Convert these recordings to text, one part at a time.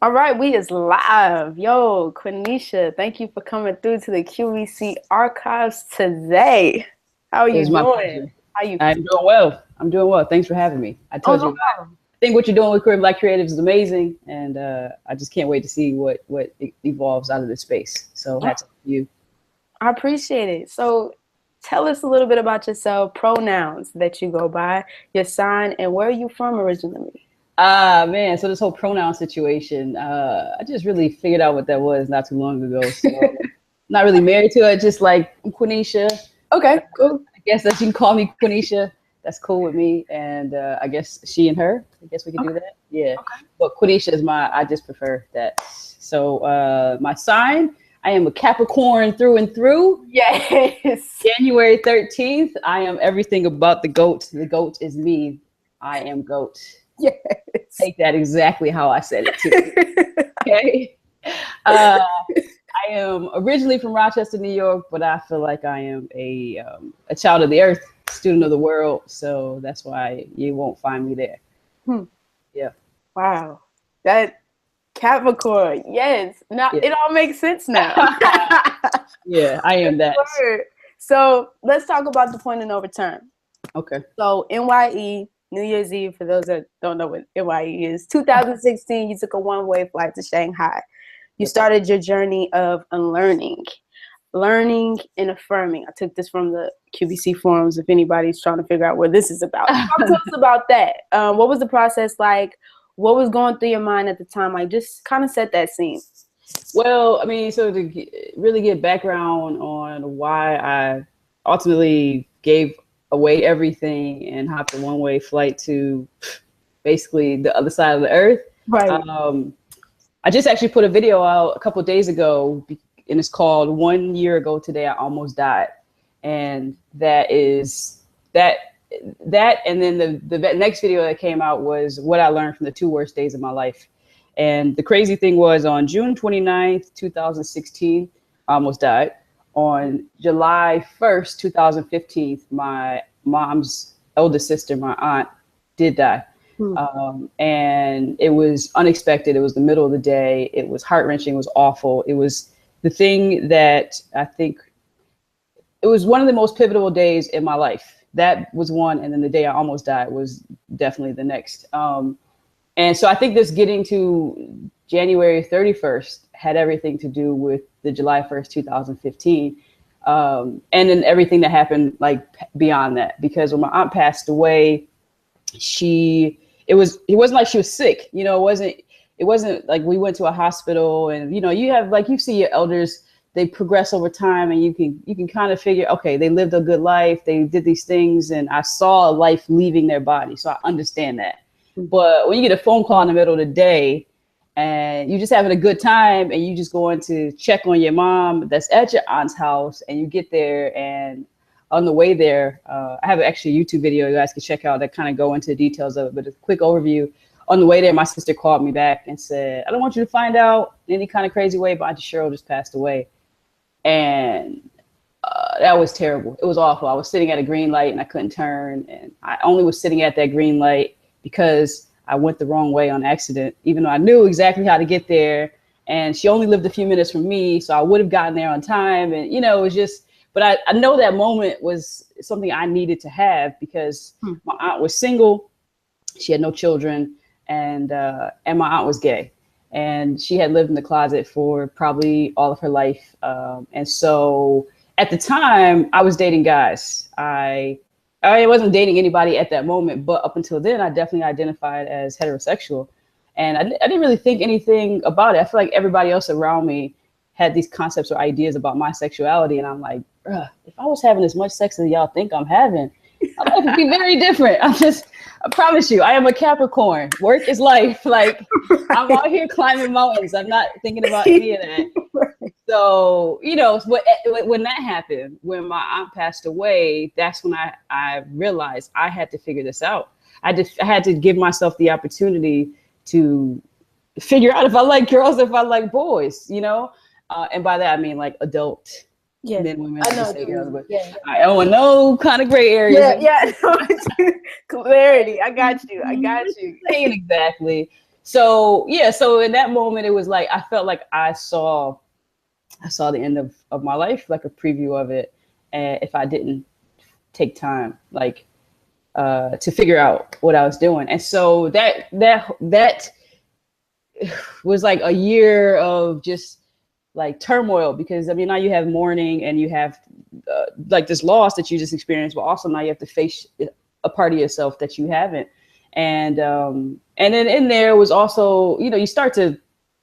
All right, we is live. Yo, Quinisha, thank you for coming through to the QVC archives today. How are It you was my doing? pleasure. How you I'm doing well. I'm doing well. Thanks for having me. I Oh, told no you, problem. I think what you're doing with Career Black Creatives is amazing, and I just can't wait to see what evolves out of this space. So Oh, hats off to you. I appreciate it. So tell us a little bit about yourself, pronouns that you go by, your sign, and where are you from originally? Ah man, so this whole pronoun situation, I just really figured out what that was not too long ago. So not really married to it, just like I'm Quenisha. Okay, cool. I guess that you can call me Quenisha. That's cool with me. And I guess she and her. I guess we could do Okay, that. Yeah. okay. But Quenisha is I just prefer that. So my sign, I am a Capricorn through and through. Yes. January 13th, I am everything about the goat. The goat is me. I am goat. Yes. Take that exactly how I said it too. Okay. Uh, I am originally from Rochester, New York, but I feel like I am a child of the earth, student of the world. So that's why you won't find me there. Hmm. Yeah, Wow. That Capricorn. Yes. Now yeah, it all makes sense now. yeah. I am that. Word. So let's talk about the point of no return. Okay. So NYE, New Year's Eve, for those that don't know what NYE is, 2016, you took a one-way flight to Shanghai. You Yep. started your journey of unlearning, learning and affirming. I took this from the QVC forums if anybody's trying to figure out what this is about. Talk to us about that. What was the process like? What was going through your mind at the time? Like, just kind of set that scene. Well, I mean, so to really get background on why I ultimately gave away everything and hopped a one-way flight to basically the other side of the earth. Right. Um, I just actually put a video out a couple of days ago, and it's called "One Year Ago Today I Almost Died," and that is that that, and then the next video that came out was what I learned from the two worst days of my life. And the crazy thing was on June 29th, 2016, I almost died. On July 1st, 2015, my mom's eldest sister, my aunt, did die. Hmm. And it was unexpected. It was the middle of the day. It was heart wrenching. It was awful. It was the thing that I think it was one of the most pivotal days in my life. That was one. And then the day I almost died was definitely the next. And so I think this getting to January 31st had everything to do with the July 1st, 2015. And then everything that happened like beyond that, because when my aunt passed away, it wasn't like she was sick, it wasn't like we went to a hospital and you have like you see your elders, they progress over time and you can kind of figure, okay, they lived a good life, they did these things, and I saw life leaving their body, so I understand that. But when you get a phone call in the middle of the day and you're just having a good time and you just going to check on your mom that's at your aunt's house, and you get there, and on the way there, I have actually a YouTube video you guys can check out that kind of go into the details of it, but a quick overview. On the way there, my sister called me back and said, I don't want you to find out in any kind of crazy way, but Auntie Cheryl just passed away. And that was terrible. It was awful. I was sitting at a green light and I couldn't turn. And I only was sitting at that green light because I went the wrong way on accident, even though I knew exactly how to get there. And she only lived a few minutes from me, so I would have gotten there on time. And, it was just, but I know that moment was something I needed to have because my aunt was single. She had no children, and my aunt was gay. And she had lived in the closet for probably all of her life. And so at the time, I was dating guys. I wasn't dating anybody at that moment, but up until then, I definitely identified as heterosexual. And I didn't really think anything about it. I feel like everybody else around me had these concepts or ideas about my sexuality. And I'm like, bruh, if I was having as much sex as y'all think I'm having, my life would be very different. I promise you, I am a Capricorn. Work is life. Like, I'm out here climbing mountains. I'm not thinking about any of that. So, when that happened, when my aunt passed away, that's when I realized I had to figure this out. I had to give myself the opportunity to figure out if I like girls, if I like boys, and by that I mean like adult Yeah, men, women, I I know just what say you girls, mean. but Yeah, I don't want no kind of gray areas. yeah, yeah. Clarity. I got you. I got you. Saying exactly. So yeah, so in that moment, it was like I felt like I saw the end of my life, like a preview of it, and if I didn't take time, like to figure out what I was doing. And so that was like a year of just like turmoil, because I mean now you have mourning and you have like this loss that you just experienced, but also now you have to face a part of yourself that you haven't. And then in there was also, you know, you start to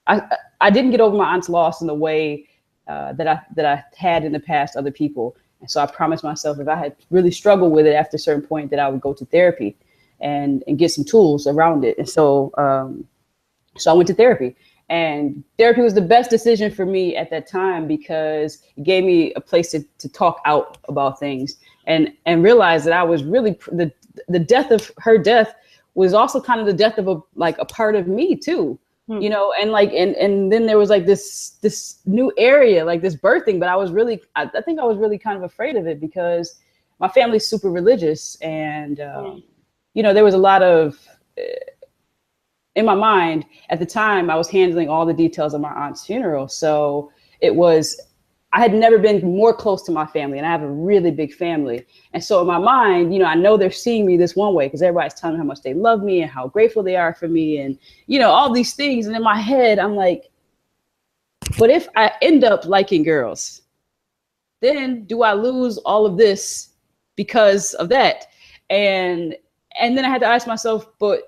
I didn't get over my aunt's loss in the way that I had in the past other people. And so I promised myself if I had really struggled with it after a certain point that I would go to therapy and get some tools around it. And so I went to therapy, and therapy was the best decision for me at that time because it gave me a place to talk out about things and realize that I was really the death of her death was also kind of the death of a part of me too, you know, and then there was like this new area, like this birthing, but I think I was really kind of afraid of it because my family's super religious, and you know, there was a lot of in my mind at the time, I was handling all the details of my aunt's funeral. So I had never been more close to my family, and I have a really big family. And so in my mind, you know, I know they're seeing me this one way because everybody's telling me how much they love me and how grateful they are for me and, you know, all these things. And in my head, I'm like, but if I end up liking girls, then do I lose all of this because of that? And then I had to ask myself, but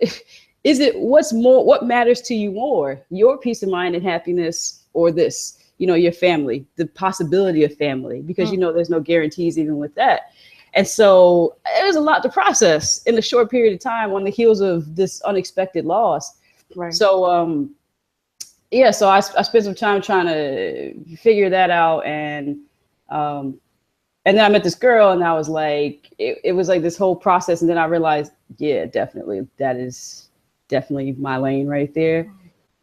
what matters to you more, your peace of mind and happiness, or this, you know, your family, the possibility of family, because, you know, there's no guarantees even with that. And so it was a lot to process in a short period of time on the heels of this unexpected loss. Right. So, yeah, so I spent some time trying to figure that out. And then I met this girl, and I was like, it was like this whole process. And then I realized, yeah, definitely, that is definitely my lane right there.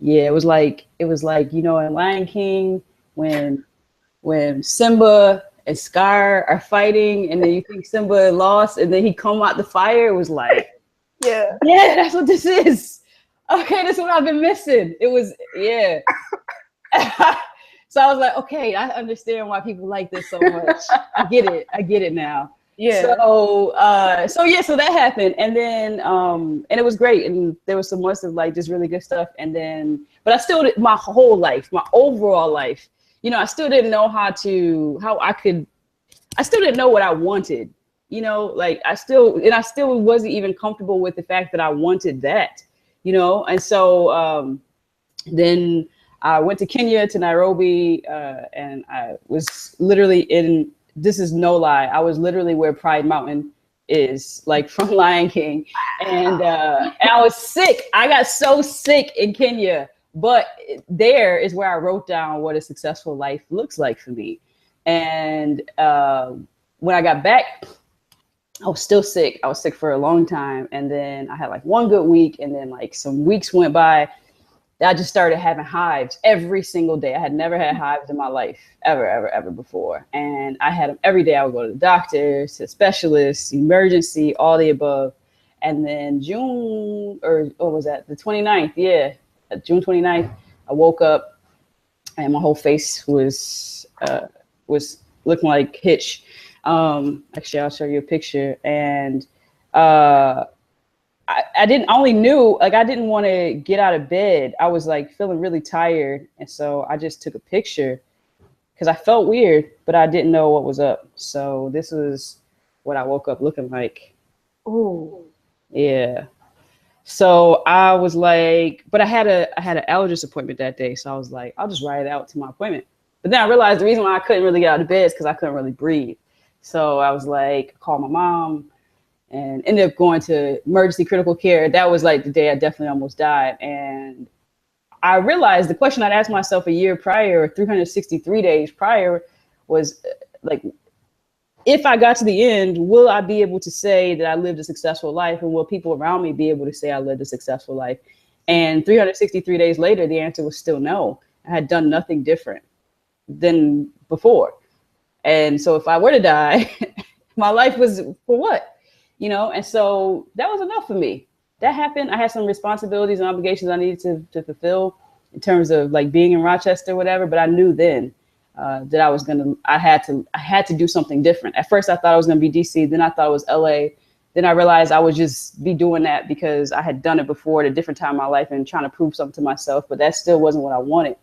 Yeah, it was like, you know, in Lion King, when Simba and Scar are fighting, and then you think Simba lost, and then he come out the fire. It was like, yeah, that's what this is. Okay, that's what I've been missing. It was, yeah. So I was like, okay, I understand why people like this so much. I get it now. Yeah. So that happened, and then and it was great, and there was some months of like just really good stuff, and then, but I still my whole life, my overall life, you know, I still didn't know I still didn't know what I wanted, you know, like I still wasn't even comfortable with the fact that I wanted that, you know, and so then I went to Kenya, to Nairobi, and I was literally this is no lie, I was literally where Pride Mountain is, like from Lion King. And I was sick. I got so sick in Kenya, but there is where I wrote down what a successful life looks like for me. And when I got back, I was still sick. I was sick for a long time. And then I had like one good week, and then like some weeks went by. I just started having hives every single day. I had never had hives in my life, ever before. And I had them every day. I would go to the doctor, to specialists, emergency, all the above. And then June, or what was that? The 29th, yeah. June 29th, I woke up and my whole face was looking like Hitch. Actually, I'll show you a picture. And I didn't want to get out of bed. I was like feeling really tired. And so I just took a picture because I felt weird, but I didn't know what was up. So this was what I woke up looking like. Oh, yeah. So I was like, but I had an allergist appointment that day. So I was like, I'll just ride it out to my appointment. But then I realized the reason why I couldn't really get out of bed is because I couldn't really breathe. So I was like, call my mom. And ended up going to emergency critical care. That was like the day I definitely almost died. And I realized the question I'd asked myself a year prior, or 363 days prior, was like, if I got to the end, will I be able to say that I lived a successful life? And will people around me be able to say I lived a successful life? And 363 days later, the answer was still no. I had done nothing different than before. And so if I were to die, my life was for what? You know, and so that was enough for me. that happened. I had some responsibilities and obligations I needed to fulfill in terms of like being in Rochester or whatever. But I knew then that I had to do something different. At first I thought I was going to be DC. Then I thought it was LA. Then I realized I would just be doing that because I had done it before at a different time in my life and trying to prove something to myself. But that still wasn't what I wanted.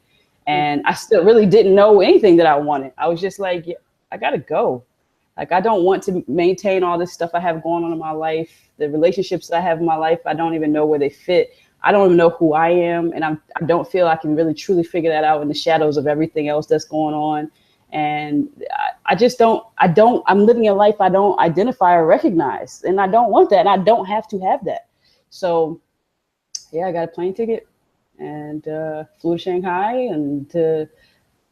And I still really didn't know anything that I wanted. I was just like, yeah, I got to go. Like, I don't want to maintain all this stuff I have going on in my life. The relationships that I have in my life, I don't even know where they fit. I don't even know who I am. And I don't feel I can really truly figure that out in the shadows of everything else that's going on. And I'm living a life I don't identify or recognize. And I don't want that. And I don't have to have that. So, yeah, I got a plane ticket and flew to Shanghai and to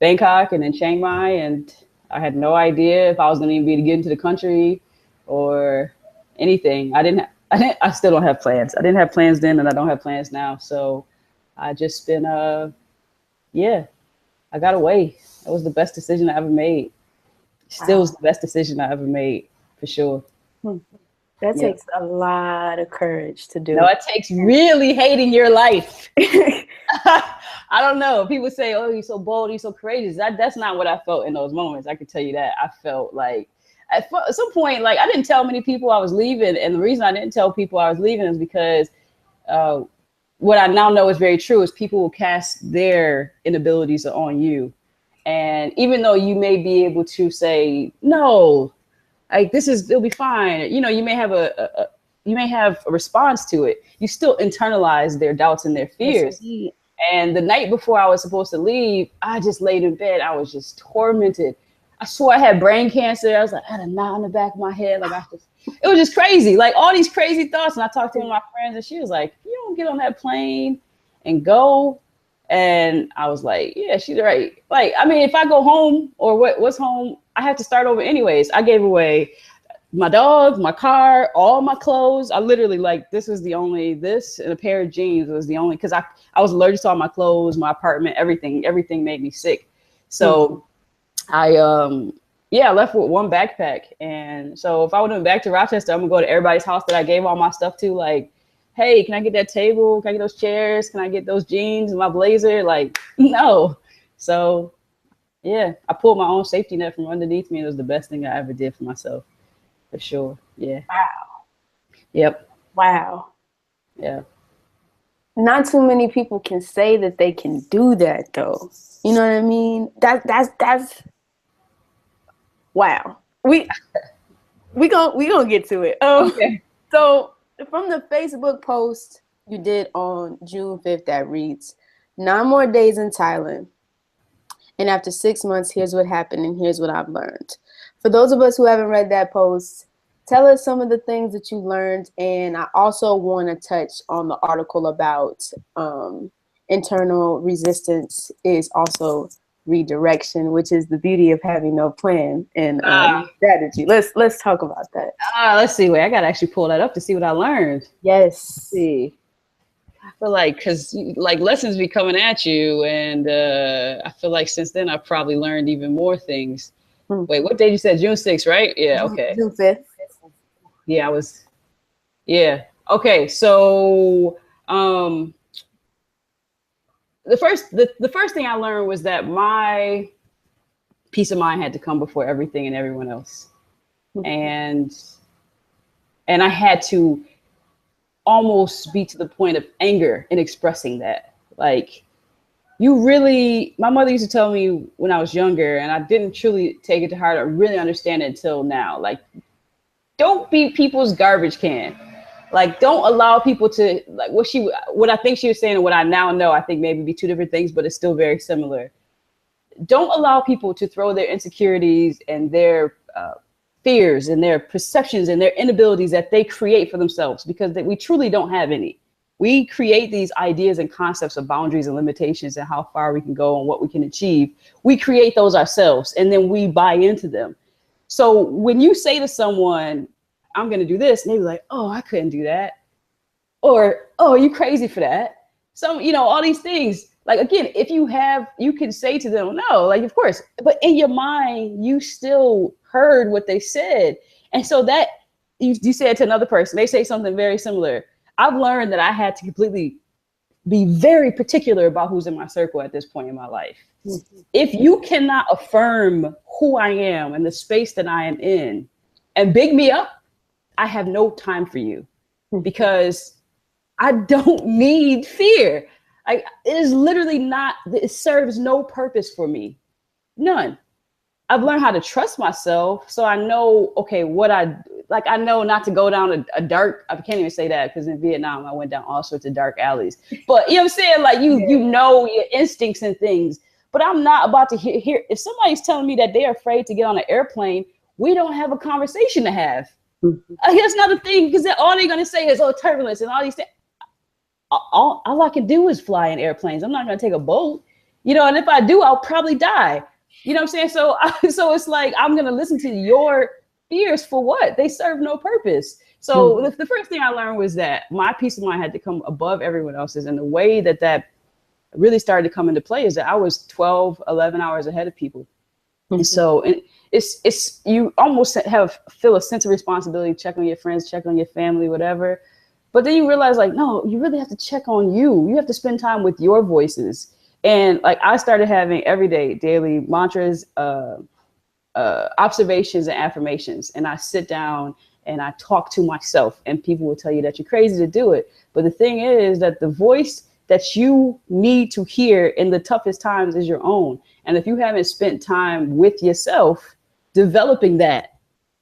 Bangkok and then Chiang Mai. And I had no idea if I was going to even be able to get into the country or anything. I still don't have plans. I didn't have plans then and I don't have plans now. So I just been, I got away. That was the best decision I ever made. Still was the best decision I ever made, for sure. That takes a lot of courage to do. No, it takes really hating your life. I don't know. People say, oh, you're so bold, you're so courageous. That's not what I felt in those moments. I can tell you that. I felt like at some point, like I didn't tell many people I was leaving. And the reason I didn't tell people I was leaving is because what I now know is very true is people will cast their inabilities on you. And even though you may be able to say, no, like it'll be fine. You know, you may have a response to it. You still internalize their doubts and their fears. Yes, and the night before I was supposed to leave, I just laid in bed. I was just tormented. I swore I had brain cancer. I was like, I had a knot in the back of my head. Like it was just crazy. Like all these crazy thoughts. And I talked to one of my friends and she was like, you don't get on that plane and go. And I was like, yeah, she's right. Like, I mean, if I go home or what's home, I have to start over anyways. I gave away my dog, my car, all my clothes. I literally this and a pair of jeans was the only, because I was allergic to all my clothes, my apartment, everything made me sick. So I left with one backpack. And so if I would have been back to Rochester, I'm gonna go to everybody's house that I gave all my stuff to, like, hey, can I get that table? Can I get those chairs? Can I get those jeans and my blazer? Like, no. So yeah, I pulled my own safety net from underneath me. It was the best thing I ever did for myself. For sure. Yeah. Wow. Yep. Wow. Yeah. Not too many people can say that they can do that though. You know what I mean? That's wow. We gonna get to it. Okay. So from the Facebook post you did on June 5th that reads, 9 more days in Thailand. And after 6 months, here's what happened and here's what I've learned. For those of us who haven't read that post, tell us some of the things that you learned. And I also want to touch on the article about internal resistance is also redirection, which is the beauty of having no plan and strategy. Let's talk about that. Let's see. Wait, I got to actually pull that up to see what I learned. Yes. Let's see. I feel like, because like lessons be coming at you, and I feel like since then I've probably learned even more things. Wait, what day you said? June 6th, right? Yeah, okay. June 5th. Yeah, okay. So the first thing I learned was that my peace of mind had to come before everything and everyone else, and I had to almost be to the point of anger in expressing that. Like, my mother used to tell me when I was younger, and I didn't truly take it to heart or really understand it until now. Like, don't be people's garbage can. Like, don't allow people to, like, what I think she was saying and what I now know, I think maybe be two different things, but it's still very similar. Don't allow people to throw their insecurities and their fears and their perceptions and their inabilities that they create for themselves, because we truly don't have any. We create these ideas and concepts of boundaries and limitations and how far we can go and what we can achieve. We create those ourselves, and then we buy into them. So when you say to someone, I'm going to do this, and they be like, oh, I couldn't do that. Or, oh, you crazy for that. So, all these things. Like, again, if you can say to them, no, like, of course, but in your mind, you still heard what they said. And so that you said to another person, they say something very similar. I've learned that I had to completely be very particular about who's in my circle at this point in my life. Mm-hmm. If you cannot affirm who I am and the space that I am in and big me up, I have no time for you, because I don't need fear. It is literally not, it serves no purpose for me. None. I've learned how to trust myself. So I know, okay, I know not to go down a dark, I can't even say that because in Vietnam, I went down all sorts of dark alleys. But you know what I'm saying? Like you know your instincts and things. But I'm not about to hear, if somebody's telling me that they're afraid to get on an airplane, we don't have a conversation to have. Mm-hmm. Here's another thing, because all they're going to say is, oh, turbulence and all these things. All I can do is fly in airplanes. I'm not going to take a boat, and if I do, I'll probably die. You know what I'm saying? So it's like, I'm going to listen to your fears for what? They serve no purpose. So the first thing I learned was that my peace of mind had to come above everyone else's. And the way that really started to come into play is that I was 12, 11 hours ahead of people. Mm-hmm. And so it's you almost feel a sense of responsibility, check on your friends, check on your family, whatever. But then you realize, like, no, you really have to check on you. You have to spend time with your voices. And like, I started having everyday, daily mantras, observations and affirmations. And I sit down and I talk to myself, and people will tell you that you're crazy to do it. But the thing is that the voice that you need to hear in the toughest times is your own. And if you haven't spent time with yourself developing that,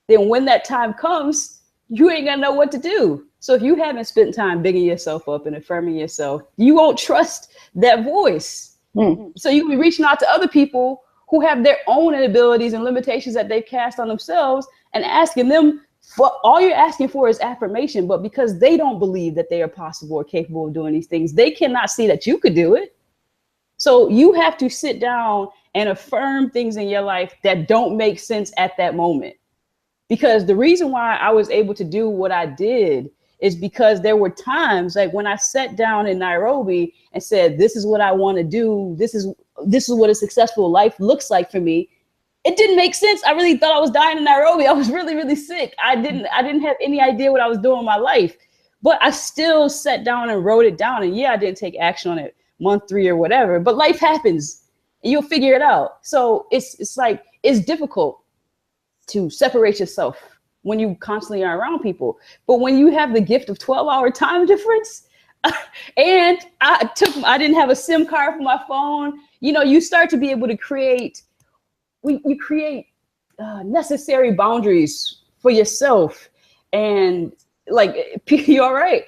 then when that time comes, you ain't gonna know what to do. So if you haven't spent time bigging yourself up and affirming yourself, you won't trust that voice. Mm-hmm. So you can be reaching out to other people who have their own inabilities and limitations that they've cast on themselves and asking them for all you're asking for is affirmation. But because they don't believe that they are possible or capable of doing these things, they cannot see that you could do it. So you have to sit down and affirm things in your life that don't make sense at that moment. Because the reason why I was able to do what I did is because there were times like when I sat down in Nairobi and said, this is what I want to do. This is what a successful life looks like for me. It didn't make sense. I really thought I was dying in Nairobi. I was really, really sick. I didn't have any idea what I was doing in my life, but I still sat down and wrote it down. And yeah, I didn't take action on it month 3 or whatever, but life happens and you'll figure it out. So it's like, it's difficult to separate yourself when you constantly are around people. But when you have the gift of 12-hour time difference, and I didn't have a SIM card for my phone, you start to be able to create necessary boundaries for yourself. And like, you all right?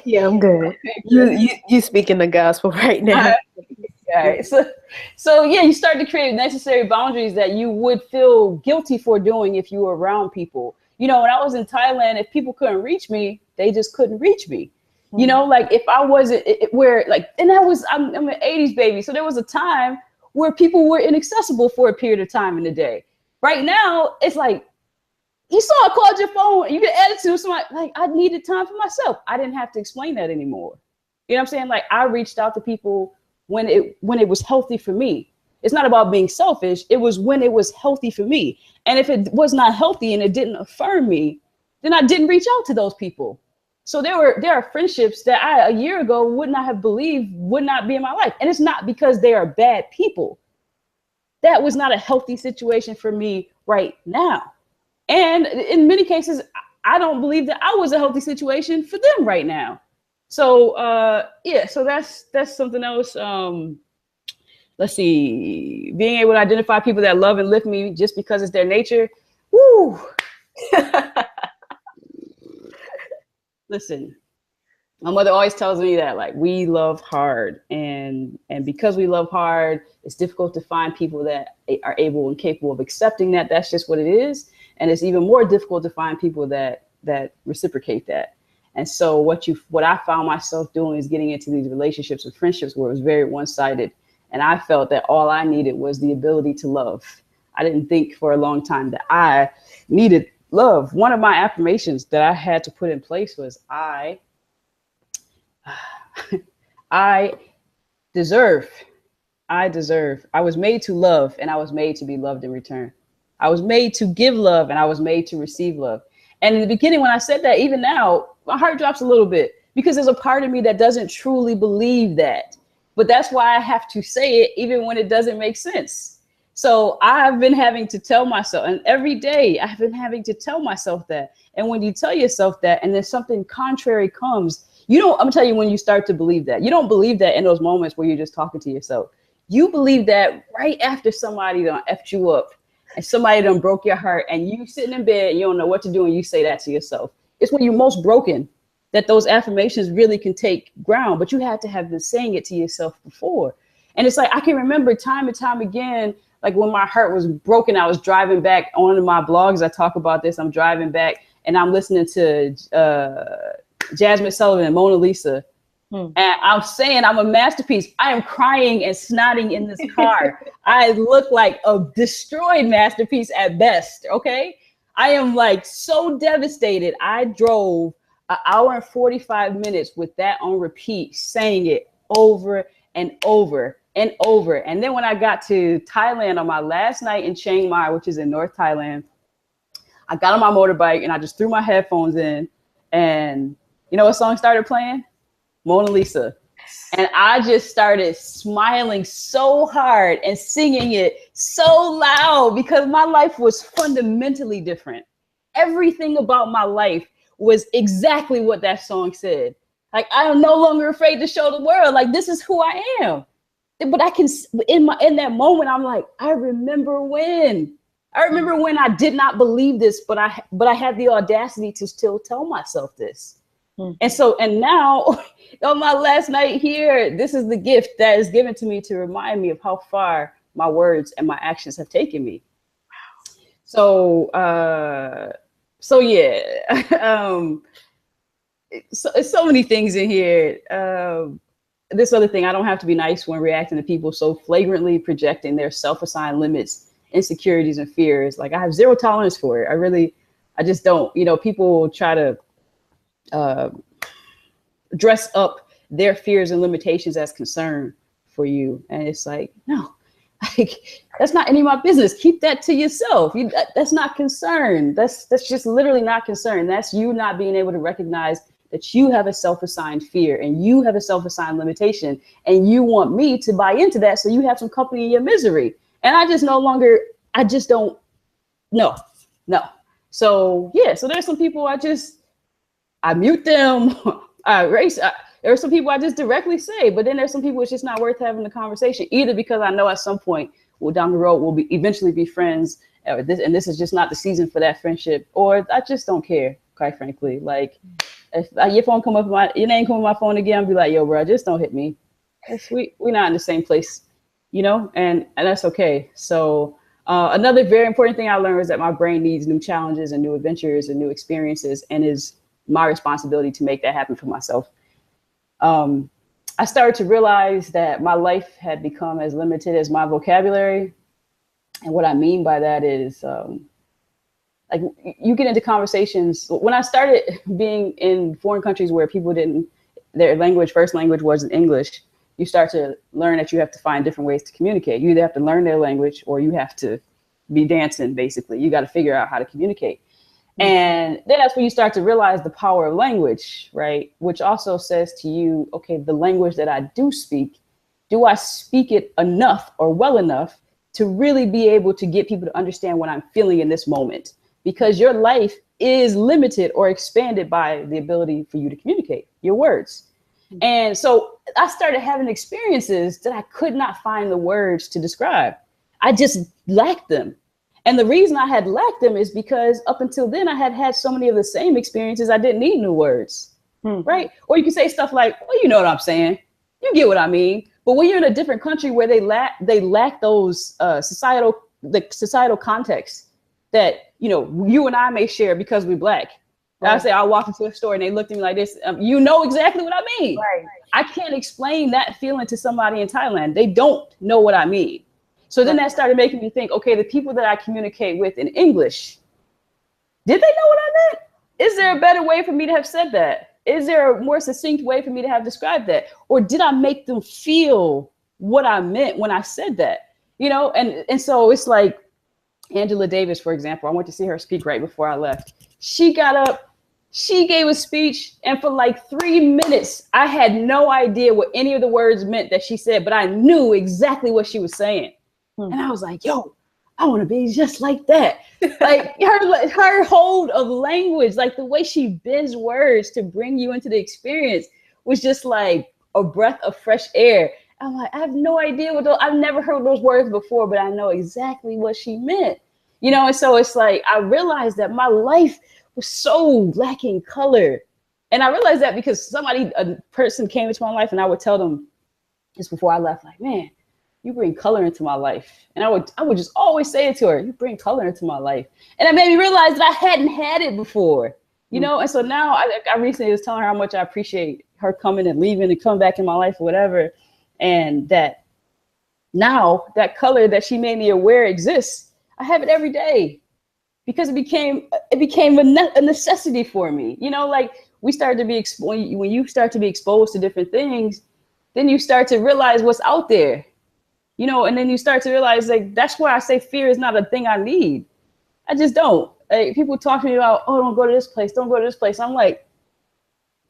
Yeah, I'm good. You speaking the gospel right now. All right. So yeah, you start to create necessary boundaries that you would feel guilty for doing if you were around people. When I was in Thailand, if people couldn't reach me, they just couldn't reach me. Mm-hmm. Like if I wasn't I'm an 80s baby. So there was a time where people were inaccessible for a period of time in the day. Right now, it's like, you saw I called your phone, you get attitude, somebody, like, I needed time for myself. I didn't have to explain that anymore. You know what I'm saying? Like, I reached out to people when it was healthy for me. It's not about being selfish. It was when it was healthy for me. And if it was not healthy and it didn't affirm me, then I didn't reach out to those people. So there are friendships that I, a year ago, would not have believed would not be in my life. And it's not because they are bad people. That was not a healthy situation for me right now. And in many cases, I don't believe that I was a healthy situation for them right now. So so that's something else. Let's see, being able to identify people that love and lift me just because it's their nature. Woo. Listen, my mother always tells me that, like, we love hard, and because we love hard, it's difficult to find people that are able and capable of accepting that. That's just what it is. And it's even more difficult to find people that reciprocate that. And so what I found myself doing is getting into these relationships and friendships where it was very one-sided. And I felt that all I needed was the ability to love. I didn't think for a long time that I needed love. One of my affirmations that I had to put in place was I deserve. I was made to love, and I was made to be loved in return. I was made to give love, and I was made to receive love. And in the beginning, when I said that, even now, my heart drops a little bit because there's a part of me that doesn't truly believe that. But that's why I have to say it, even when it doesn't make sense. So I've been having to tell myself, and every day I've been having to tell myself that. And when you tell yourself that, and then something contrary comes, I'm gonna tell you when you start to believe that. You don't believe that in those moments where you're just talking to yourself. You believe that right after somebody done effed you up and somebody done broke your heart and you sitting in bed and you don't know what to do and you say that to yourself. It's when you're most broken that those affirmations really can take ground, but you had to have been saying it to yourself before. And it's like, I can remember time and time again, like when my heart was broken, I was driving back on my blogs. I talk about this. I'm driving back and I'm listening to Jasmine Sullivan and Mona Lisa. And I'm saying I'm a masterpiece. I am crying and snotting in this car. I look like a destroyed masterpiece at best. Okay. I am like so devastated. I drove an hour and 45 minutes with that on repeat, saying it over and over and over. And then when I got to Thailand on my last night in Chiang Mai, which is in North Thailand, I got on my motorbike and I just threw my headphones in, and you know what song started playing? Mona Lisa. And I just started smiling so hard and singing it so loud because my life was fundamentally different. Everything about my life was exactly what that song said. Like, I am no longer afraid to show the world, like, this is who I am. But I can, in that moment, I'm like, I remember when I did not believe this, but I had the audacity to still tell myself this. And now on my last night here, this is the gift that is given to me to remind me of how far my words and my actions have taken me. So yeah, so many things in here. This other thing, I don't have to be nice when reacting to people so flagrantly projecting their self-assigned limits, insecurities, and fears. Like, I have zero tolerance for it. I just don't. People try to dress up their fears and limitations as concern for you. And it's like, no, that's not any of my business. Keep that to yourself. That's not concern. That's just literally not concern. That's you not being able to recognize that you have a self-assigned fear and you have a self-assigned limitation, and you want me to buy into that so you have some company in your misery. And I just don't, no. So yeah, so there's some people I mute them, I erase. There are some people I just directly say, but then there's some people it's just not worth having the conversation, either because I know at some point, down the road, we'll eventually be friends, and this is just not the season for that friendship, or I just don't care, quite frankly. Like, if your phone come up, your name come on my phone again, I'll be like, yo, bro, just don't hit me. We're not in the same place, and that's okay. So another very important thing I learned is that my brain needs new challenges and new adventures and new experiences, and is my responsibility to make that happen for myself. I started to realize that my life had become as limited as my vocabulary. And what I mean by that is, like, you get into conversations. When I started being in foreign countries where people their first language wasn't English, you start to learn that you have to find different ways to communicate. You either have to learn their language or you have to be dancing, basically. You got to figure out how to communicate. And then that's when you start to realize the power of language, right? Which also says to you, okay, the language that I do speak, do I speak it enough or well enough to really be able to get people to understand what I'm feeling in this moment? Because your life is limited or expanded by the ability for you to communicate your words. And so I started having experiences that I could not find the words to describe. I just lacked them. And the reason I had lacked them is because up until then, I had had so many of the same experiences, I didn't need new words, right? Or you can say stuff like, well, you know what I'm saying? You get what I mean? But when you're in a different country where they lack those societal contexts that, you and I may share because we're Black. Right. I say, I'll walk into a store and they look at me like this. You know exactly what I mean. Right. I can't explain that feeling to somebody in Thailand. They don't know what I mean. So then that started making me think, okay, the people that I communicate with in English, did they know what I meant? Is there a better way for me to have said that? Is there a more succinct way for me to have described that? Or did I make them feel what I meant when I said that? And so it's like Angela Davis, for example. I went to see her speak right before I left. She got up, she gave a speech, and for like 3 minutes, I had no idea what any of the words meant that she said, but I knew exactly what she was saying. And I was like, yo, I want to be just like that. Like her hold of language, like the way she bends words to bring you into the experience was just like a breath of fresh air. I'm like, I have no idea what those, I've never heard those words before, but I know exactly what she meant. You know, and so it's like, I realized that my life was so lacking color. And I realized that because a person came into my life and I would tell them just before I left, like, man, you bring color into my life. And I would just always say it to her, you bring color into my life. And it made me realize that I hadn't had it before, you know? And so now I recently was telling her how much I appreciate her coming and leaving and coming back in my life or whatever. And that now that color that she made me aware exists, I have it every day because it became a necessity for me. You know, like we started to be when you start to be exposed to different things, then you start to realize what's out there. You know, and then you start to realize, like, that's why I say fear is not a thing I need. I just don't. Like, people talk to me about, oh, don't go to this place. Don't go to this place. I'm like,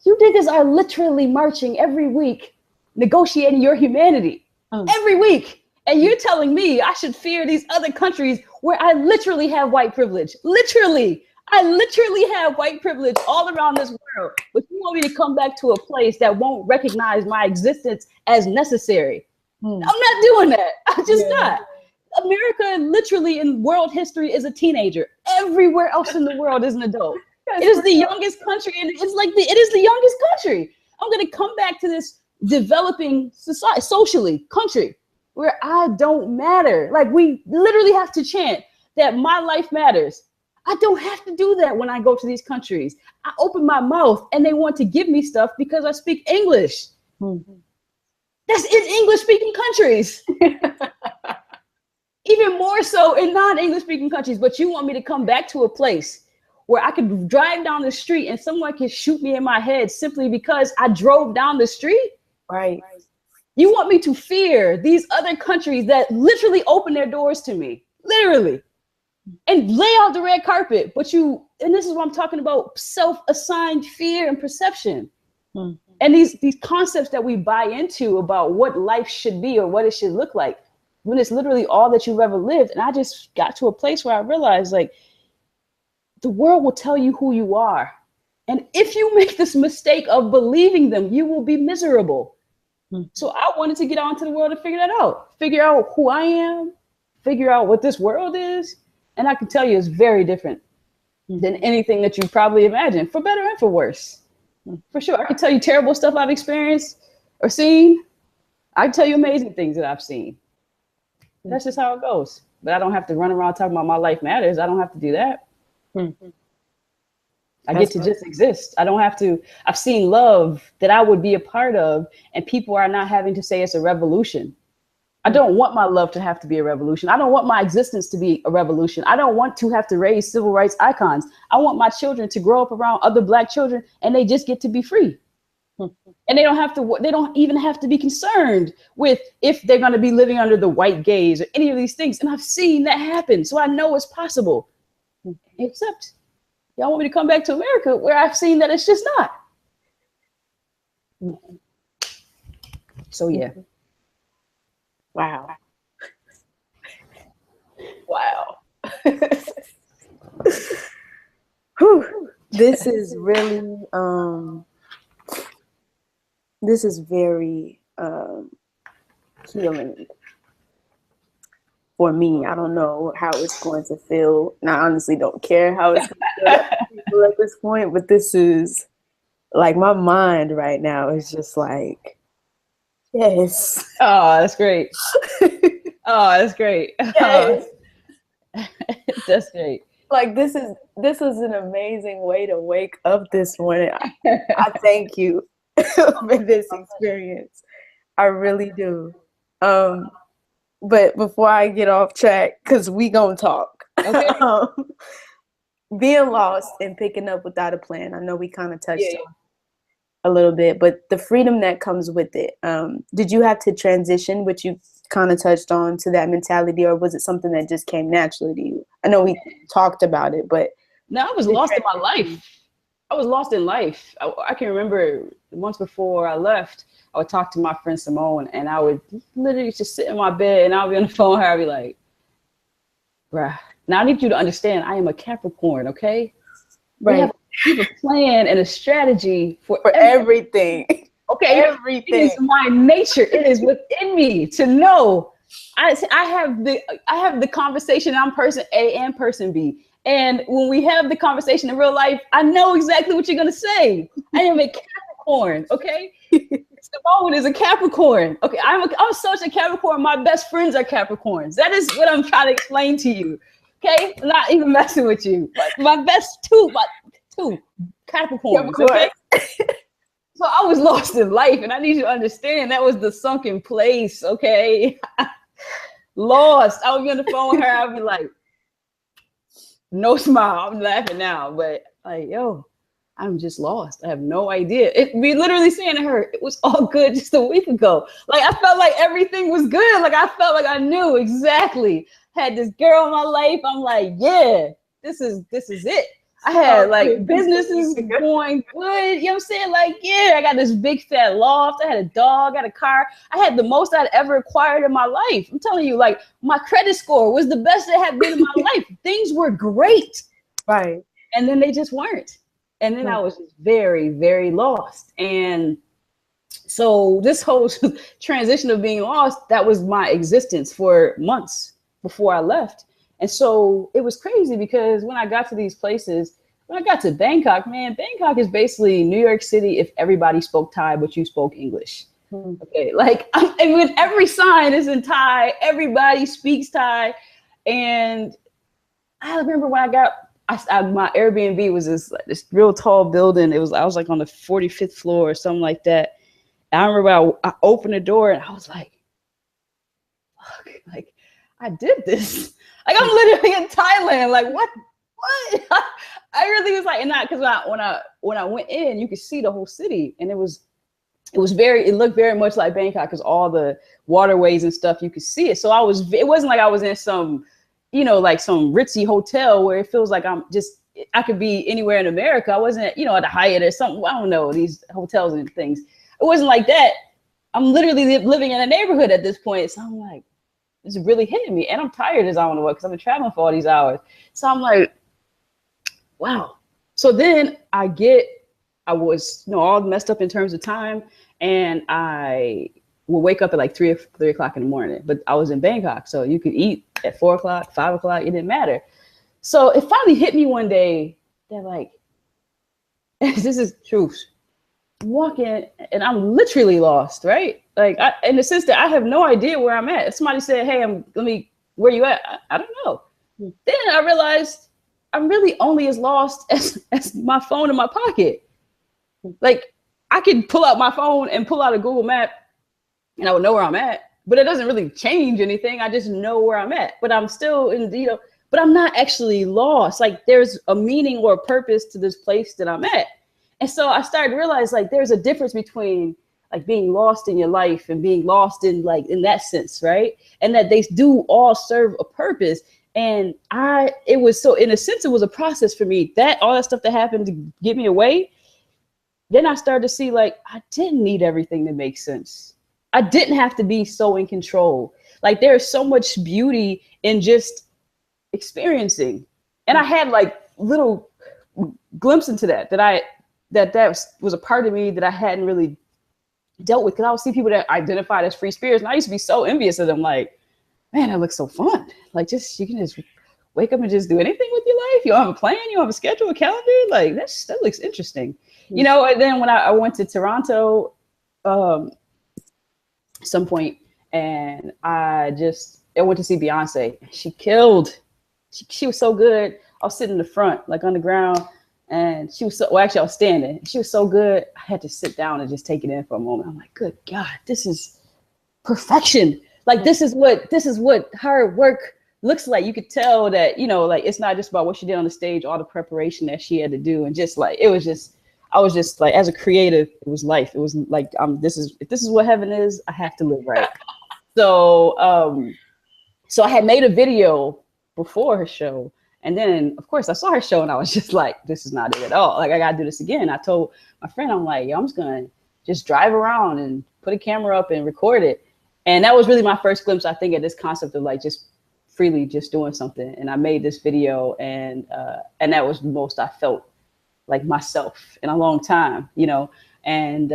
you niggas are literally marching every week, negotiating your humanity every week. And you're telling me I should fear these other countries where I literally have white privilege. Literally. I literally have white privilege all around this world. But you want me to come back to a place that won't recognize my existence as necessary. I'm not doing that. I'm just not. America literally in world history is a teenager. Everywhere else in the world is an adult. It is the youngest country, and it is the youngest country. I'm gonna come back to this developing society, socially, country where I don't matter. Like we literally have to chant that my life matters. I don't have to do that when I go to these countries. I open my mouth and they want to give me stuff because I speak English. That's in English-speaking countries. Even more so in non-English-speaking countries. But you want me to come back to a place where I could drive down the street and someone can shoot me in my head simply because I drove down the street? Right. You want me to fear these other countries that literally open their doors to me, literally, and lay out the red carpet. And this is what I'm talking about, self-assigned fear and perception. And these concepts that we buy into about what life should be or what it should look like, when it's literally all that you've ever lived. And I just got to a place where I realized, like, the world will tell you who you are. And if you make this mistake of believing them, you will be miserable. So I wanted to get out into the world and figure that out, figure out who I am, figure out what this world is. And I can tell you it's very different than anything that you probably imagined, for better and for worse. For sure. I can tell you terrible stuff I've experienced or seen. I can tell you amazing things that I've seen. That's just how it goes. But I don't have to run around talking about my life matters. I don't have to do that. I get to just exist. I don't have to. I've seen love that I would be a part of, and people are not having to say it's a revolution. I don't want my love to have to be a revolution. I don't want my existence to be a revolution. I don't want to have to raise civil rights icons. I want my children to grow up around other Black children and they just get to be free. And they don't even have to be concerned with if they're going to be living under the white gaze or any of these things. And I've seen that happen. So I know it's possible. Except y'all want me to come back to America where I've seen that it's just not. So yeah. Wow. Wow. This is really, this is very healing for me. I don't know how it's going to feel. And I honestly don't care how it's going to feel to people at this point, but this is like my mind right now is just like, yes. Oh, that's great. Oh, that's great. Yes. That's great. Like this is an amazing way to wake up this morning. I thank you for this experience. I really do. But before I get off track, because we gonna talk. Okay. Being lost and picking up without a plan. I know we kind of touched on a little bit, but the freedom that comes with it. Did you have to transition, which you kind of touched on, to that mentality, or was it something that just came naturally to you? I know we talked about it, but No, I was lost in my life. I was lost in life. I can remember once before I left, I would talk to my friend Simone, and I would literally just sit in my bed and I would be on the phone with her. I'd be like, bruh, now I need you to understand I am a Capricorn, okay? Right. We have a plan and a strategy for everything. Okay, everything. It is my nature. It is within me to know. I have the conversation. I'm person A and person B, and when we have the conversation in real life, I know exactly what you're gonna say. I am a Capricorn. Okay, Simone is a Capricorn. Okay, I'm such a Capricorn. My best friends are Capricorns. That is what I'm trying to explain to you. Okay, I'm not even messing with you. But my two Capricorns. Okay. So I was lost in life, and I need you to understand that was the sunken place, okay? Lost. I would be on the phone with her. I'd be like, no smile. I'm laughing now, but like, yo, I'm just lost. I have no idea. Be literally saying to her, it was all good just a week ago. Like, I felt like everything was good. Like, I felt like I knew exactly. Had this girl in my life. I'm like, yeah, this is it. I had like businesses going good. You know what I'm saying? Like, yeah, I got this big fat loft. I had a dog, I had a car. I had the most I'd ever acquired in my life. I'm telling you, like, my credit score was the best it had been in my life. Things were great. Right. And then they just weren't. And then I was just very, very lost. And so this whole transition of being lost, that was my existence for months before I left. And so it was crazy because when I got to these places, when I got to Bangkok, man, Bangkok is basically New York City if everybody spoke Thai, but you spoke English. Okay, like, and with every sign is in Thai, everybody speaks Thai. And I remember when my Airbnb was this real tall building. I was like on the 45th floor or something like that. And I remember I opened the door and I was like, fuck, like, I did this. Like, I'm literally in Thailand. Like, what? I really was like, and not because when I went in, you could see the whole city, and it looked very much like Bangkok because all the waterways and stuff, you could see it. So it wasn't like I was in some, like some ritzy hotel where it feels like I could be anywhere in America. I wasn't, at the Hyatt or something. I don't know, these hotels and things. It wasn't like that. I'm literally living in a neighborhood at this point. So I'm like, it's really hitting me. And I'm tired as I want to work because I've been traveling for all these hours. So I'm like, wow. So then I was all messed up in terms of time. And I will wake up at like 3 o'clock in the morning. But I was in Bangkok. So you could eat at 4 o'clock, 5 o'clock. It didn't matter. So it finally hit me one day that like, this is truth. Walking and I'm literally lost, right? Like, in the sense that I have no idea where I'm at. If somebody said, hey, where you at? I don't know. Then I realized I'm really only as lost as my phone in my pocket. Like, I could pull out my phone and pull out a Google map and I would know where I'm at, but it doesn't really change anything. I just know where I'm at, but I'm still but I'm not actually lost. Like, there's a meaning or a purpose to this place that I'm at. And so I started to realize, like, there's a difference between like being lost in your life and being lost in that sense, right? And that they do all serve a purpose. And it was so, in a sense, it was a process for me, that all that stuff that happened to get me away. Then I started to see, like, I didn't need everything to make sense. I didn't have to be so in control. Like, there's so much beauty in just experiencing. And I had like little glimpse into that was a part of me that I hadn't really dealt with, because I would see people that identified as free spirits, and I used to be so envious of them. Like, man, that looks so fun. Like, you can just wake up and just do anything with your life. You don't have a plan. You don't have a schedule, a calendar. Like, that looks interesting. And then when I went to Toronto some point, and I went to see Beyonce. She killed. She was so good. I was sitting in the front, like on the ground. And she was actually I was standing. She was so good. I had to sit down and just take it in for a moment. I'm like, good God, this is perfection. Like, this is what hard work looks like. You could tell that, like, it's not just about what she did on the stage, all the preparation that she had to do. And just like, I was just like, as a creative, it was life. It was like, if this is what heaven is, I have to live right. So I had made a video before her show. And then, of course, I saw her show and I was just like, this is not it at all. Like, I got to do this again. I told my friend, I'm like, yo, I'm just going to just drive around and put a camera up and record it. And that was really my first glimpse, I think, at this concept of like just freely just doing something. And I made this video, and that was the most I felt like myself in a long time, you know. And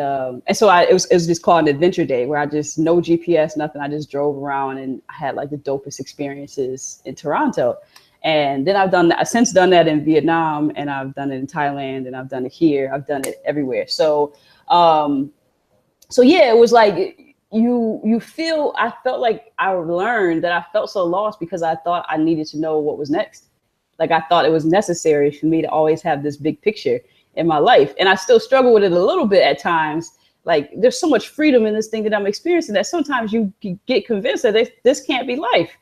so it was just called an adventure day, where I just, no GPS, nothing. I just drove around and I had like the dopest experiences in Toronto. And then I've since done that in Vietnam, and I've done it in Thailand, and I've done it here. I've done it everywhere. So yeah, it was like I felt like I learned that I felt so lost because I thought I needed to know what was next. Like, I thought it was necessary for me to always have this big picture in my life. And I still struggle with it a little bit at times. Like, there's so much freedom in this thing that I'm experiencing that sometimes you get convinced that this can't be life.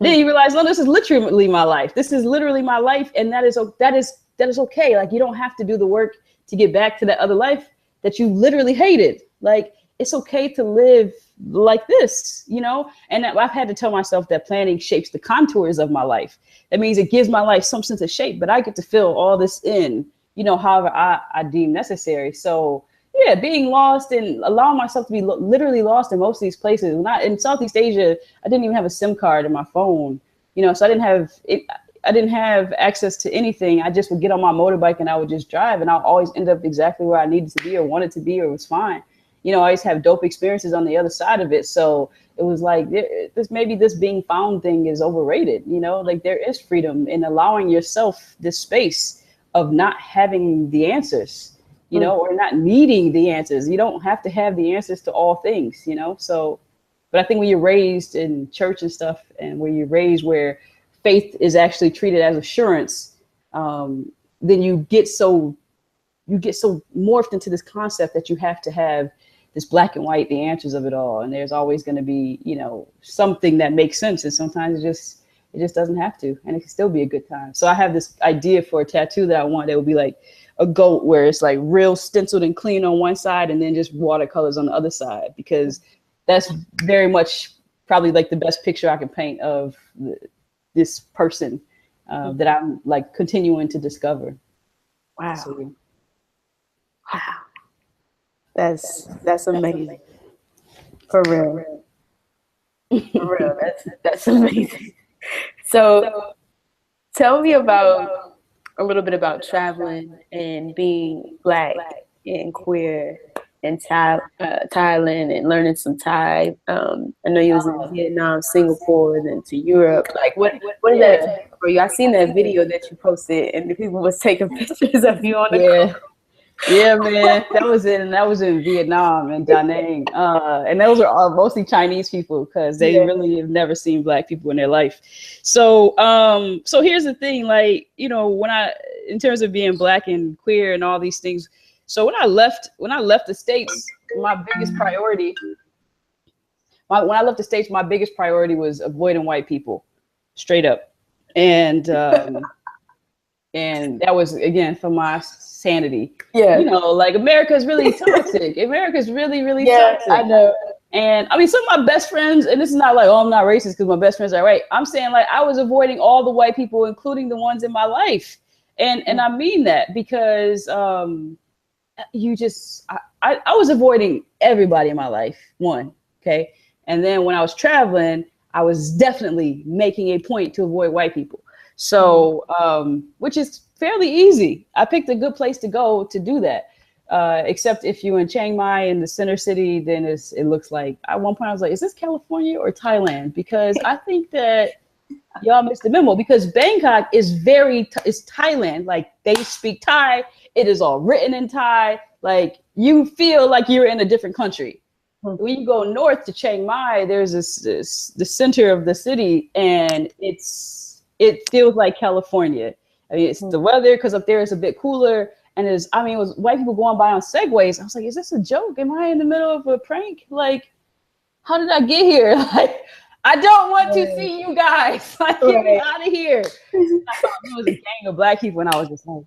Then you realize, no, this is literally my life. This is literally my life. And that is okay. Like, you don't have to do the work to get back to that other life that you literally hated. Like, it's okay to live like this, you know? And I've had to tell myself that planning shapes the contours of my life. That means it gives my life some sense of shape, but I get to fill all this in, you know, however I deem necessary. So yeah, being lost and allowing myself to be literally lost in most of these places. When in Southeast Asia, I didn't even have a SIM card in my phone, you know, so I didn't have access to anything. I just would get on my motorbike and I would just drive, and I'll always end up exactly where I needed to be or wanted to be, or it was fine. You know, I always have dope experiences on the other side of it. So it was like, this being found thing is overrated, you know, like there is freedom in allowing yourself this space of not having the answers, you know, or not needing the answers. You don't have to have the answers to all things, you know? So, but I think when you're raised in church and stuff, and where you're raised where faith is actually treated as assurance, then you get so morphed into this concept that you have to have this black and white, the answers of it all. And there's always going to be, you know, something that makes sense. And sometimes it just doesn't have to, and it can still be a good time. So I have this idea for a tattoo that I want that would be like a goat, where it's like real stenciled and clean on one side and then just watercolors on the other side, because that's very much probably like the best picture I can paint of this person that I'm like continuing to discover. Wow. So, yeah. Wow. That's amazing. For real. For real. That's amazing. So tell me about a little bit about traveling and being Black and queer in Thailand and learning some Thai. I know you was in Vietnam, Singapore, then to Europe. Like, what did that take for you? I seen that video that you posted, and the people was taking pictures of you on the cover. Yeah, man, that was in Vietnam and Da Nang, and those are all mostly Chinese people, because they really have never seen Black people in their life. So, so here's the thing, like, you know, in terms of being Black and queer and all these things. So when I left the States, my biggest priority was avoiding white people, straight up, and that was, again, for my sanity. Yeah, you know, like, America is really toxic. America is really, really toxic. I know. And I mean, some of my best friends, and this is not like, oh, I'm not racist because my best friends are white. I'm saying, like, I was avoiding all the white people, including the ones in my life. And I mean that because I was avoiding everybody in my life, one, okay? And then when I was traveling, I was definitely making a point to avoid white people. So, which is fairly easy. I picked a good place to go to do that. Except if you're in Chiang Mai in the center city, then it looks like, at one point I was like, is this California or Thailand? Because I think that y'all missed the memo, because Bangkok is is Thailand. Like, they speak Thai. It is all written in Thai. Like, you feel like you're in a different country. When you go north to Chiang Mai, there's the center of the city, and it feels like California. I mean, it's the weather, because up there it's a bit cooler. And it was white people going by on Segways. I was like, is this a joke? Am I in the middle of a prank? Like, how did I get here? Like, I don't want to see you guys. Like, get me out of here. I thought it was a gang of Black people, and I was just like,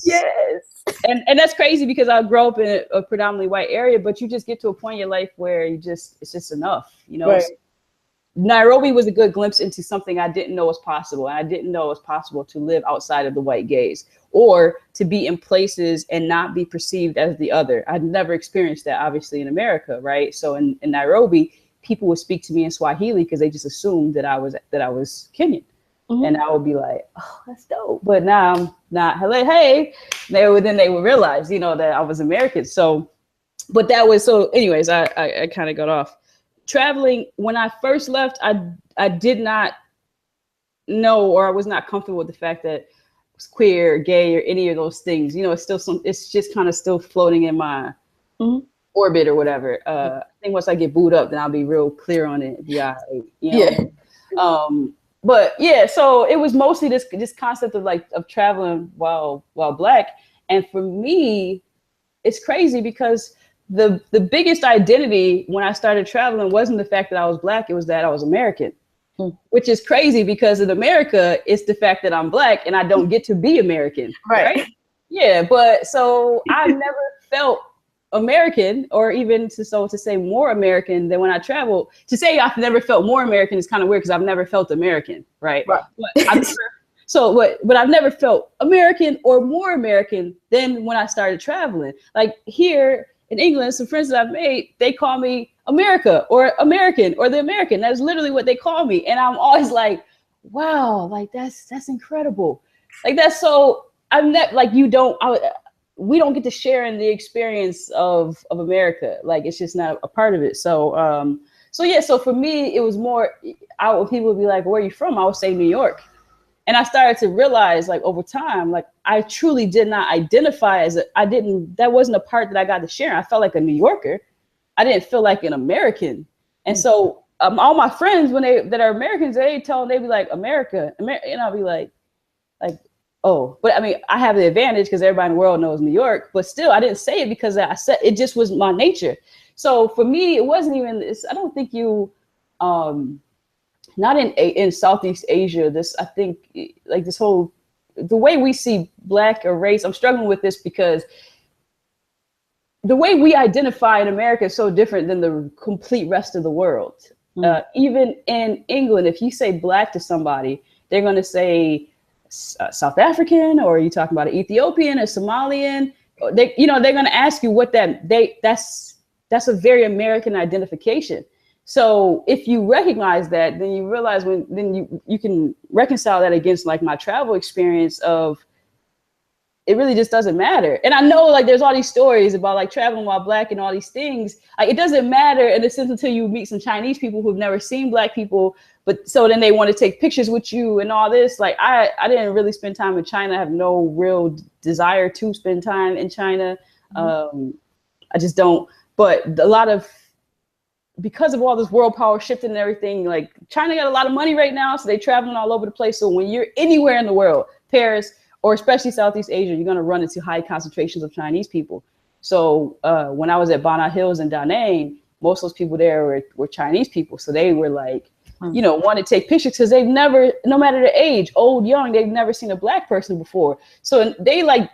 yes. And that's crazy, because I grew up in a predominantly white area, but you just get to a point in your life where it's just enough, you know? Right. Nairobi was a good glimpse into something I didn't know was possible. And I didn't know it was possible to live outside of the white gaze, or to be in places and not be perceived as the other. I'd never experienced that, obviously, in America, right? So in Nairobi, people would speak to me in Swahili because they just assumed that I was Kenyan. Mm-hmm. And I would be like, oh, that's dope. But now I'm not, hello, hey. They would realize, you know, that I was American. So, but that was, so anyways, I kind of got off. Traveling, when I first left, I did not know, or I was not comfortable with the fact that I was queer, gay, or any of those things. You know, it's still it's just kind of still floating in my orbit or whatever. I think once I get booed up, then I'll be real clear on it. Yeah, you know? But yeah, so it was mostly this concept of traveling while Black. And for me, it's crazy because the biggest identity when I started traveling wasn't the fact that I was Black, it was that I was American, which is crazy because in America, it's the fact that I'm Black and I don't get to be American. Right? Yeah, but so I never felt American, or even to say more American than when I traveled. To say I've never felt more American is kind of weird because I've never felt American, right? But I've never felt American or more American than when I started traveling. Like here in England, some friends that I've made, they call me America or American or the American. That's literally what they call me. And I'm always like, wow, like that's incredible. Like that's so, I'm not like, we don't get to share in the experience of America. Like it's just not a part of it. So, so for me, it was more, when people would be like, where are you from? I would say New York. And I started to realize, like, over time, like, I truly did not identify as that wasn't a part that I got to share. I felt like a New Yorker. I didn't feel like an American. And so all my friends, that are Americans, they be like, America, and I'll be like, oh, but I mean, I have the advantage because everybody in the world knows New York, but still I didn't say it because I said it just was my nature. So for me, it wasn't even this. I don't think not in Southeast Asia, I think like this whole, the way we see Black or race, I'm struggling with this because the way we identify in America is so different than the complete rest of the world. Even in England, if you say Black to somebody, they're going to say South African, or are you talking about an Ethiopian or Somalian? They're going to ask you what that's a very American identification. So if you recognize that, then you realize you can reconcile that against like my travel experience of, it really just doesn't matter. And I know like there's all these stories about like traveling while Black and all these things. Like it doesn't matter in a sense until you meet some Chinese people who've never seen Black people, but so then they want to take pictures with you and all this. Like I didn't really spend time in China. I have no real desire to spend time in China. I just don't. But because of all this world power shifting and everything, like China got a lot of money right now, so they're traveling all over the place. So when you're anywhere in the world, Paris, or especially Southeast Asia, you're going to run into high concentrations of Chinese people. So when I was at Banna Hills in Da Nang, most of those people there were Chinese people. So they were like, want to take pictures because they've never, no matter their age, old, young, they've never seen a Black person before. So they like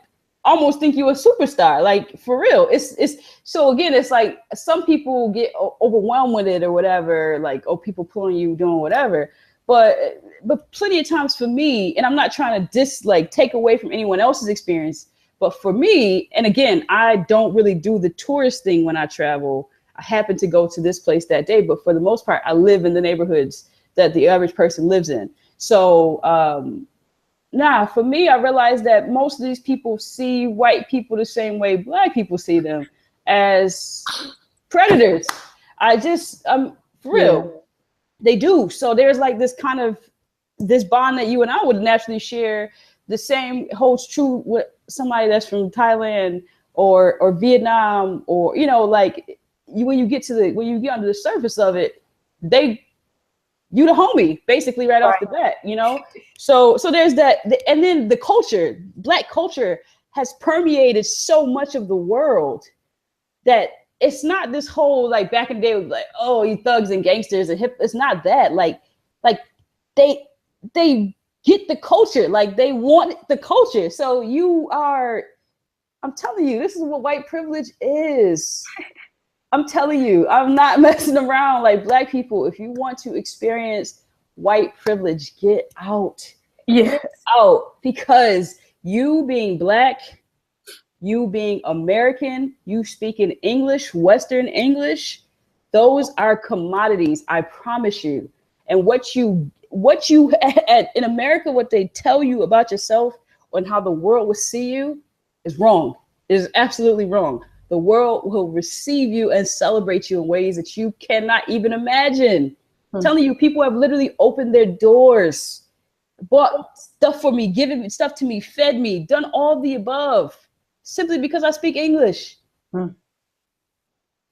almost think you're a superstar, like for real. It's so again, it's like some people get overwhelmed with it or whatever, like, oh, people pulling you, doing whatever. But plenty of times for me, and I'm not trying to take away from anyone else's experience, but for me, and again, I don't really do the tourist thing when I travel. I happen to go to this place that day, but for the most part, I live in the neighborhoods that the average person lives in. So for me, I realized that most of these people see white people the same way Black people see them, as predators. For real. Yeah. They do. So there's like this kind of this bond that you and I would naturally share. The same holds true with somebody that's from Thailand or Vietnam, or when you get under the surface of it, you the homie basically right off the bat, So there's that, and then the culture, Black culture has permeated so much of the world that it's not this whole like back in the day was like, oh, you thugs and gangsters and hip. It's not that. Like they get the culture, like they want the culture. So I'm telling you, this is what white privilege is. I'm telling you, I'm not messing around. Like, Black people, if you want to experience white privilege, get out. Yeah. Get out. Because you being Black, you being American, you speaking English, Western English, those are commodities, I promise you. And what you in America, what they tell you about yourself and how the world will see you is wrong. It is absolutely wrong. The world will receive you and celebrate you in ways that you cannot even imagine. I'm telling you, people have literally opened their doors, bought stuff for me, given stuff to me, fed me, done all the above, simply because I speak English. Hmm.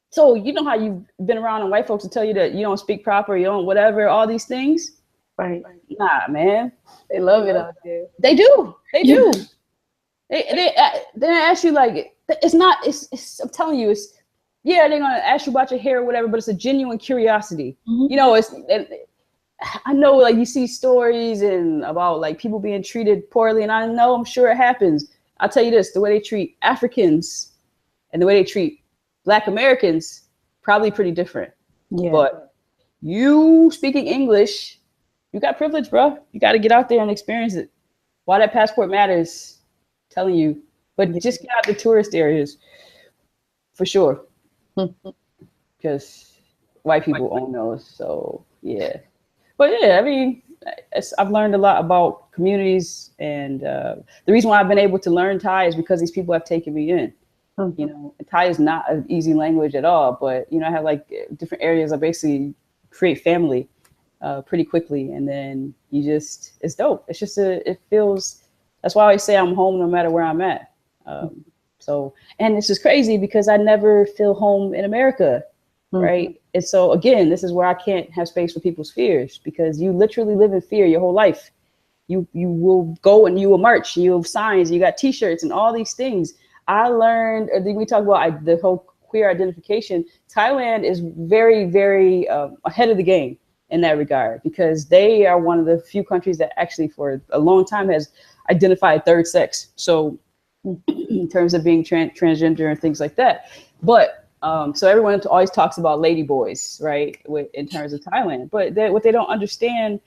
So you know how you've been around and white folks will tell you that you don't speak proper, you don't whatever, all these things. Right. Nah, man. They love it out there. They do. They do. They ask you like it's not. It's I'm telling you, it's yeah. They're gonna ask you about your hair or whatever, but it's a genuine curiosity. Mhm. You know, I know like you see stories and about like people being treated poorly, and I know I'm sure it happens. I'll tell you this: the way they treat Africans and the way they treat Black Americans probably pretty different. Yeah. But you speaking English, you got privilege, bro. You got to get out there and experience it. Why that passport matters, telling you. But just get out the tourist areas for sure, because white people own those. So yeah. But yeah, I mean, I've learned a lot about communities, and the reason why I've been able to learn Thai is because these people have taken me in. You know, Thai is not an easy language at all, but you know, I have like different areas. I basically create family pretty quickly, and then it's dope. It's just it feels. That's why I always say I'm home no matter where I'm at. So, and this is crazy because I never feel home in America, right? And so again, this is where I can't have space for people's fears, because you literally live in fear your whole life. You will go and you will march. You have signs. You got T-shirts and all these things. I learned, we talk about the whole queer identification. Thailand is very, very ahead of the game in that regard, because they are one of the few countries that actually for a long time has identified third sex. So in terms of being transgender and things like that. But so everyone always talks about lady boys, right? In terms of Thailand, but what they don't understand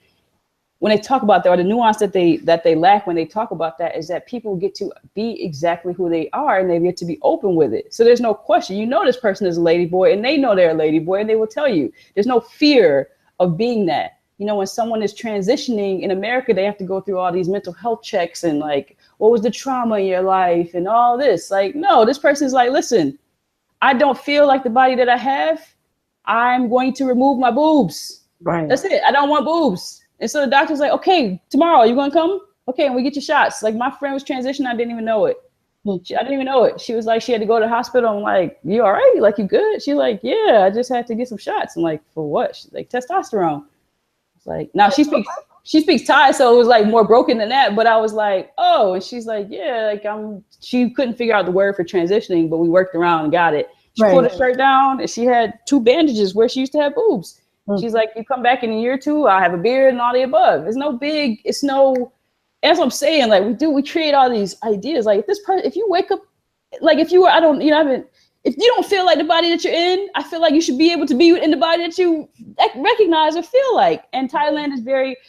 when they talk about that, or the nuance that they lack when they talk about that, is that people get to be exactly who they are, and they get to be open with it. So there's no question. You know, this person is a lady boy, and they know they're a lady boy, and they will tell you. There's no fear of being that. You know, when someone is transitioning in America, they have to go through all these mental health checks and like, what was the trauma in your life and all this. Like, no, this person's like, listen, I don't feel like the body that I have. I'm going to remove my boobs. Right. That's it. I don't want boobs. And so the doctor's like, okay, tomorrow, you gonna come? Okay, and we get your shots. Like, my friend was transitioning, I didn't even know it. I didn't even know it. She was like, she had to go to the hospital. I'm like, you all right? Like, you good? She's like, yeah, I just had to get some shots. I'm like, for what? She's like, testosterone. It's like, now she speaks Thai, so it was like more broken than that. But I was like, oh, and she's like, yeah, like she couldn't figure out the word for transitioning, but we worked around and got it. She pulled her shirt down, and she had 2 bandages where she used to have boobs. She's like, you come back in a year or 2, I'll have a beard and all the above. That's what I'm saying. Like, we create all these ideas. Like, if you wake up, like if you were, if you don't feel like the body that you're in, I feel like you should be able to be in the body that you recognize or feel like. And Thailand is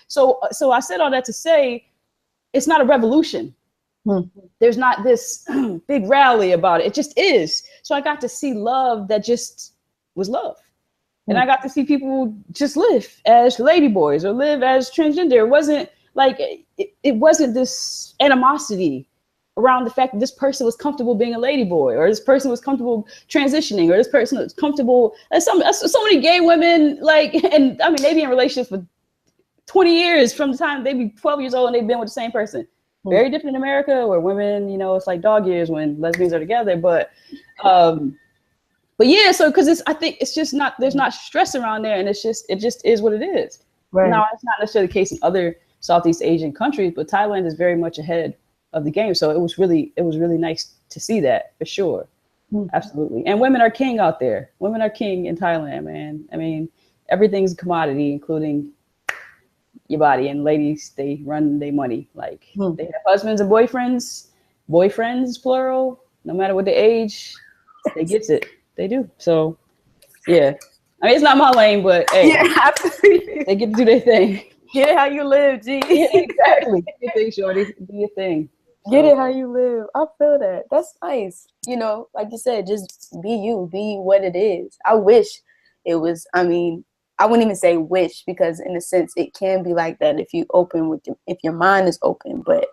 so I said all that to say, it's not a revolution. There's not this big rally about it. It just is. So I got to see love that just was love. And I got to see people just live as ladyboys or live as transgender. It wasn't like, it wasn't this animosity around the fact that this person was comfortable being a ladyboy, or this person was comfortable transitioning, or this person was comfortable. So many gay women, like, and I mean, they be in relationships for 20 years from the time they be 12 years old and they've been with the same person. Very different in America, where women, you know, it's like dog years when lesbians are together. But yeah, so because I think it's just not, there's not stress around there, and it just is what it is. Right. Now, it's not necessarily the case in other Southeast Asian countries, but Thailand is very much ahead of the game. So it was really nice to see that, for sure. Absolutely. And women are king out there. Women are king in Thailand, man. I mean, everything's a commodity, including your body. And ladies, they run their money. Like, they have husbands and boyfriends plural, no matter what the age, they gets it. They do. So Yeah. I mean, it's not my lane, but hey, Yeah, absolutely. they get to do their thing. Get it how you live, G. Yeah, exactly. Do your thing, shorty. Do your thing. Get So it how you live. I feel that. That's nice. You know, like you said, just be you, be what it is. I wish it was, I mean, I wouldn't even say wish because in a sense it can be like that if you open with if your mind is open. But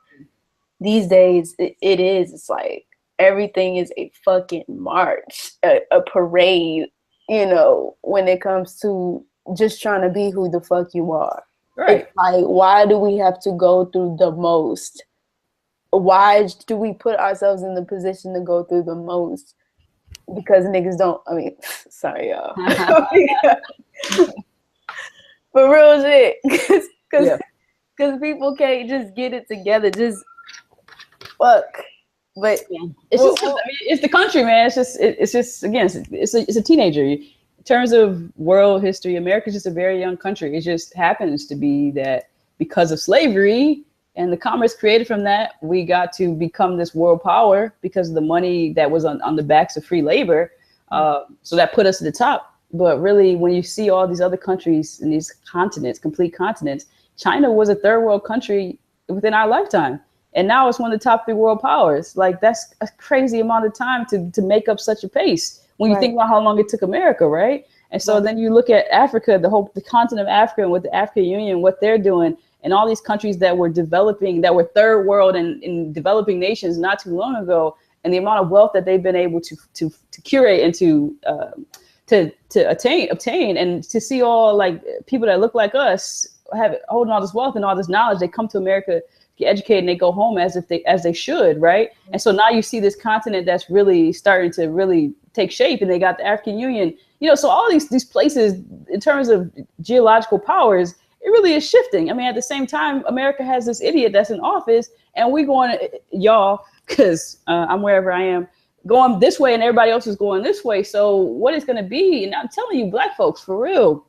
these days it is. It's like everything is a fucking march, a parade, you know, when it comes to just trying to be who the fuck you are. right. It's like, why do we have to go through the most? Why do we put ourselves in the position to go through the most? Because niggas don't, I mean, sorry, y'all. For real shit. Because people can't just get it together. Just fuck. But it's just, I mean, it's the country, man. It's just again, it's a teenager. In terms of world history, America's just a very young country. It just happens to be that because of slavery and the commerce created from that, we got to become this world power because of the money that was on the backs of free labor. So that put us at the top. But really, when you see all these other countries in these continents, complete continents, China was a third world country within our lifetime. And now it's one of the top 3 world powers. Like, that's a crazy amount of time to make up such a pace when you think about how long it took America, right? And so then you look at Africa, the continent of Africa, and with the African Union, what they're doing, and all these countries that were developing, that were third world and in developing nations not too long ago, and the amount of wealth that they've been able to curate and to obtain, and to see all like people that look like us holding all this wealth and all this knowledge, they come to America, get educated, and they go home as they should, right? And so now you see this continent that's really starting to really take shape, and they got the African Union, you know. So all these places, in terms of geological powers, it really is shifting. I mean, at the same time, America has this idiot that's in office, and we going, y'all, because I'm wherever I am, going this way, and everybody else is going this way. So what it's going to be, and I'm telling you, Black folks, for real,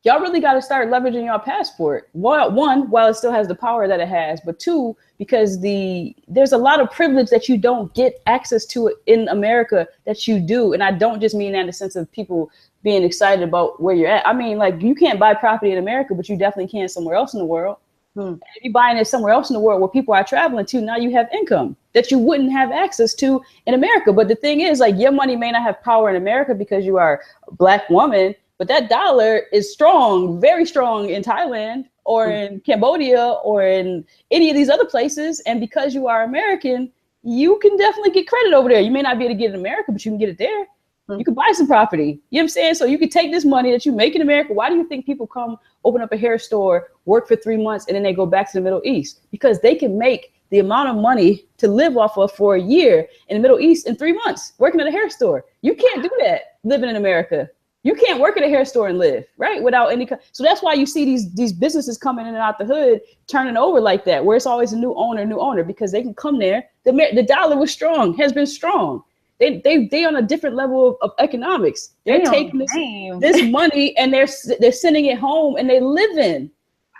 y'all really got to start leveraging your passport. One, while it still has the power that it has, but 2, because there's a lot of privilege that you don't get access to in America that you do. And I don't just mean that in the sense of people being excited about where you're at. I mean, like, you can't buy property in America, but you definitely can somewhere else in the world. If you're buying it somewhere else in the world where people are traveling to, now you have income that you wouldn't have access to in America. But the thing is, like, your money may not have power in America because you are a Black woman, but that dollar is strong, very strong in Thailand or in Cambodia or in any of these other places. And because you are American, you can definitely get credit over there. You may not be able to get it in America, but you can get it there. You can buy some property. You know what I'm saying? So you can take this money that you make in America. Why do you think people come open up a hair store, work for 3 months, and then they go back to the Middle East? Because they can make the amount of money to live off of for a year in the Middle East in 3 months working at a hair store. You can't do that living in America. You can't work at a hair store and live, right? Without any. So that's why you see these businesses coming in and out the hood, turning over like that, where it's always a new owner, because they can come there. The dollar was strong, has been strong. They on a different level of economics. They're taking this money and they're sending it home and they live in.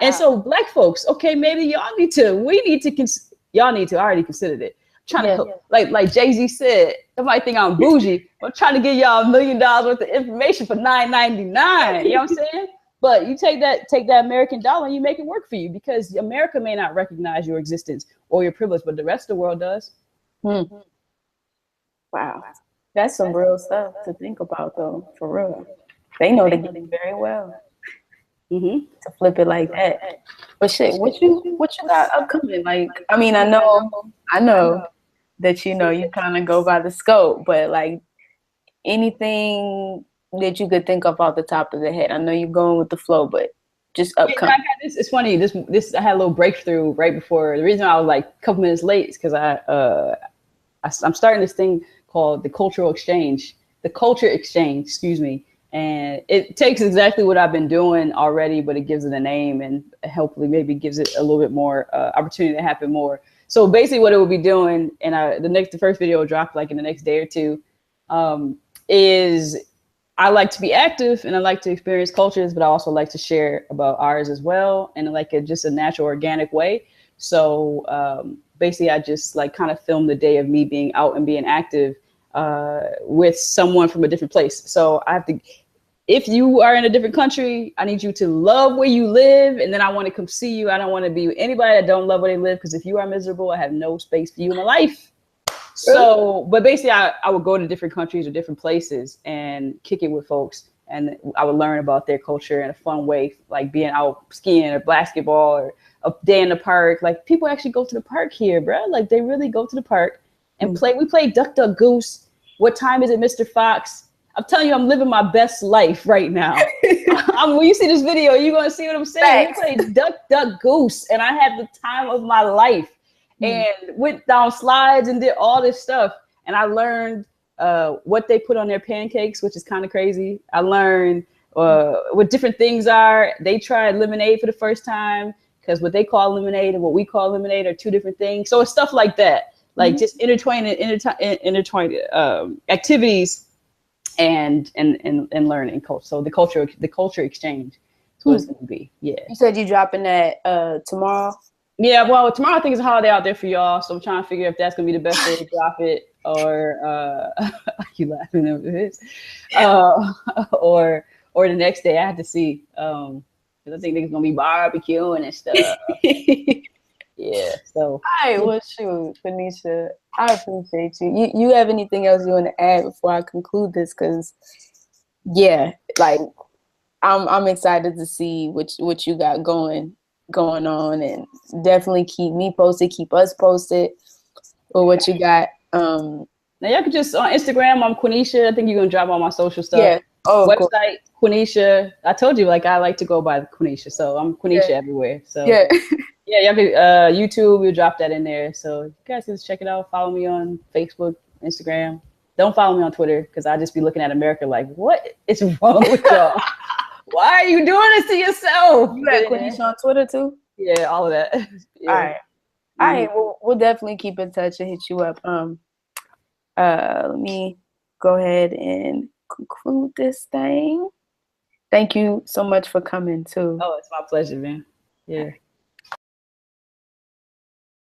And so Black folks, okay, maybe y'all need to. I already considered it. Trying to like Jay-Z said, they might think I'm bougie. I'm trying to give y'all $1 million worth of information for $9.99. You know what I'm saying? But you take that American dollar and you make it work for you, because America may not recognize your existence or your privilege, but the rest of the world does. Wow, that's some real stuff to think about, though. For real, they know the game very well. To flip it like that. But shit, what you got upcoming? Like, I mean, I know that you kind of go by the scope, but like anything that you could think of off the top of the head. I know you're going with the flow, but just upcoming. It's funny. This I had a little breakthrough right before. The reason I was like a couple minutes late is because I'm starting this thing called the culture exchange, excuse me. And it takes exactly what I've been doing already, but it gives it a name and hopefully maybe gives it a little bit more opportunity to happen more. So basically what it will be doing, and the first video will drop like in the next day or two, is I like to be active and I like to experience cultures, but I also like to share about ours as well, and like just a natural, organic way. So basically I just like kind of film the day of me being out and being active with someone from a different place. So I have to, if you are in a different country, I need you to love where you live, and then I want to come see you. I don't want to be with anybody that don't love where they live, because if you are miserable, I have no space for you in my life. So, but basically, I would go to different countries or different places and kick it with folks, and I would learn about their culture in a fun way, like being out skiing or basketball or a day in the park. Like, people actually go to the park here, bro. Like, they really go to the park and play. We play Duck Duck Goose. What time is it, Mr. Fox? I'm telling you, I'm living my best life right now. When you see this video, you're going to see what I'm saying. We played Duck, Duck, Goose, and I had the time of my life and went down slides and did all this stuff. And I learned what they put on their pancakes, which is kind of crazy. I learned what different things are. They tried lemonade for the first time, because what they call lemonade and what we call lemonade are two different things. So it's stuff like that, like just intertwined activities and learning culture. So the culture exchange is what it's going to be. Yeah. You said you dropping that tomorrow? Yeah, well, tomorrow I think is a holiday out there for y'all, so I'm trying to figure if that's going to be the best way to drop it, or you laughing over this, or the next day. I have to see, because I think there's going to be barbecuing and stuff. Yeah, so. All right, well, shoot, Quinisha, I appreciate you. You have anything else you want to add before I conclude this? Because, yeah, like, I'm excited to see what you got going on, and definitely keep me posted, keep us posted with what you got. Now y'all can just on Instagram, I'm Quinisha. I think you're gonna drop all my social stuff. Yeah. Oh, website Quinisha. I told you, like, I like to go by Quinisha, so I'm Quinisha everywhere. So yeah. Yeah, y'all can YouTube, we'll drop that in there. So you guys can just check it out. Follow me on Facebook, Instagram. Don't follow me on Twitter, because I just be looking at America like, what is wrong with y'all? Why are you doing this to yourself? You got Quinisha on Twitter too? Yeah, all of that. Yeah. All right. All right. We'll definitely keep in touch and hit you up. Let me go ahead and conclude this thing. Thank you so much for coming too. Oh, it's my pleasure, man. Yeah.